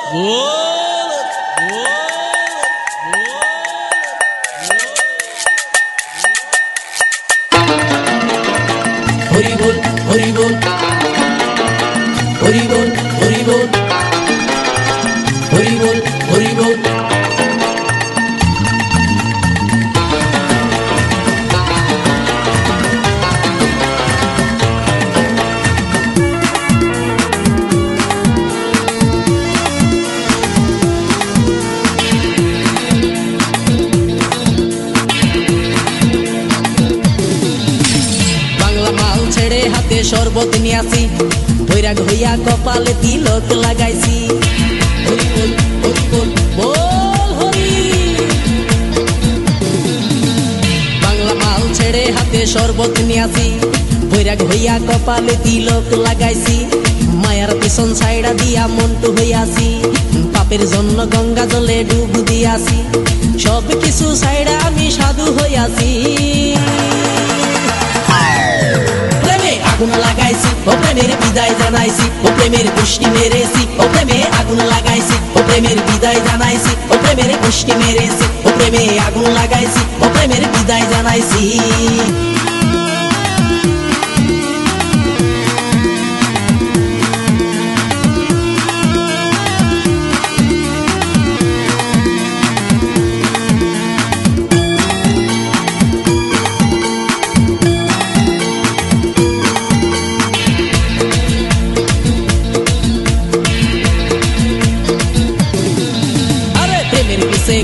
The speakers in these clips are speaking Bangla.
হরি বল হরি বল হরি বল হরি বল হরি বল হরি বল। ছেড়ে হাতে শরবত নিয়াছি, বৈরাগ হইয়া কপালে তিলক লাগাইছি। হরি বল হরি বল বল হরি। বাংলা মাল ছেড়ে হাতে শরবত নিয়াছি, বৈরাগ হইয়া কপালে তিলক লাগাইছি। মায়ার পিছন ছাইড়া দিয়া মন্টু হইয়াছি, পাপের জন্য গঙ্গা জলে ডুব দিয়াছি। সব কিছু ছাইড়া আমি সাধু হইয়াছি। আগুন লাগাইছি ও প্রেমের বিদায় জানাইছি, ও প্রেমের পুষ্টি মেরেছি, ও প্রেমে আগুন লাগাইছি, ও প্রেমের বিদায় জানাইছি, ও প্রেমের পুষ্টি মেরেছি, ও প্রেমে আগুন লাগাইছি, ও প্রেমের বিদায় জানাইছি।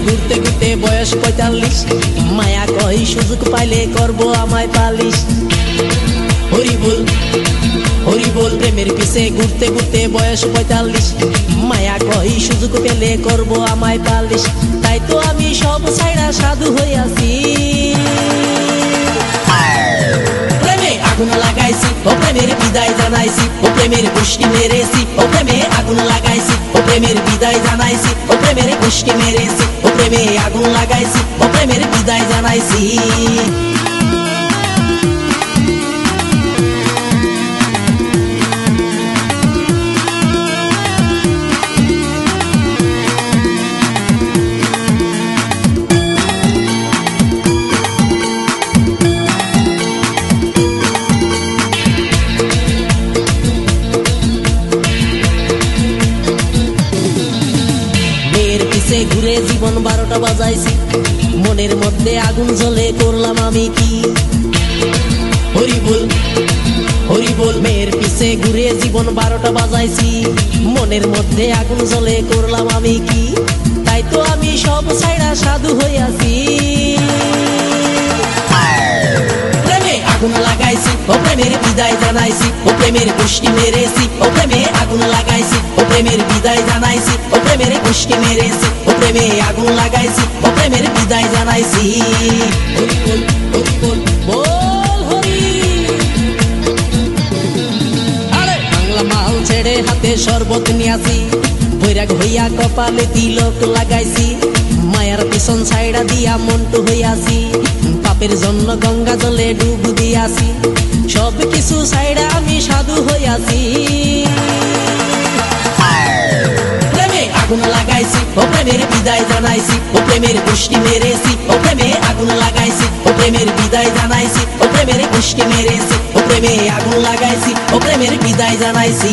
ঘুরতে ঘুরতে বয়স ৪৫, মায়া কই সুযোগ পাইলে করব আমায় পালিশ। হরি বল হরি বল। প্রেমের পিছে ঘুরতে ঘুরতে বয়স ৪৫, মায়া কই সুযোগ পেলে করব আমায় পালিশ। তাই তো আমি সব ছাইড়া সাধু হইয়াছি। প্রেমে আগুন লাগাইছি ও প্রেমের বিদায় জানাইছি, ও প্রেমের পুষ্টি মেরেছি, ও প্রেমে আগুন লাগাইছি, ও প্রেমের বিদায় জানাইছি, ও প্রেমের পুষ্টি মেরেছি, ও প্রেমে আগুন লাগাইছি, ও প্রেমের বিদায় জানাইছি। ঘুরে জীবন ১২টা বাজাইছি, মনের মধ্যে আগুন জ্বলে করলাম আমি কি। হরি বল হরি বল। মেয়ের পিছে ঘুরে জীবন ১২টা বাজাইছি, মনের মধ্যে আগুন জ্বলে করলাম আমি কি। তাই তো আমি সব ছাইড়া সাধু হইয়াছি। প্রেমে আগুন লাগাইছি ও প্রেমের বিদায় জানাইছি, ও প্রেমের পুষ্টি মেরেছি, ও প্রেমে আগুন লাগাইছি, ও প্রেমের বিদায় জানাইছি, ও প্রেমের পুষ্টি মেরেছি, ও প্রেমে আগুন লাগাইছি, ও প্রেমের বিদায় জানাইছি। হরি বল হরি বল বল হরি। আরে বাংলা মাল ছেড়ে হাতে শরবত নিয়াছি, বৈরাগ হইয়া কপালে তিলক লাগাইছি। মায়ার পিছন ছাইড়া দিয়া মন্টু হইয়াছি, পাপের জন্য গঙ্গা জলে ডুব দিয়াছি। সব কিছু ছাইড়া আমি সাধু হইয়াছি। প্রেমে আগুন লাগাইছি ও প্রেমের বিদায় জানাইছি, ও প্রেমের পুষ্টি মেরেছি, ও প্রেমে আগুন লাগাইছি, ও প্রেমের বিদায় জানাইছি, ও প্রেমের পুষ্টি মেরেছি, ও প্রেমে আগুন লাগাইছি, ও প্রেমের বিদায় জানাইছি।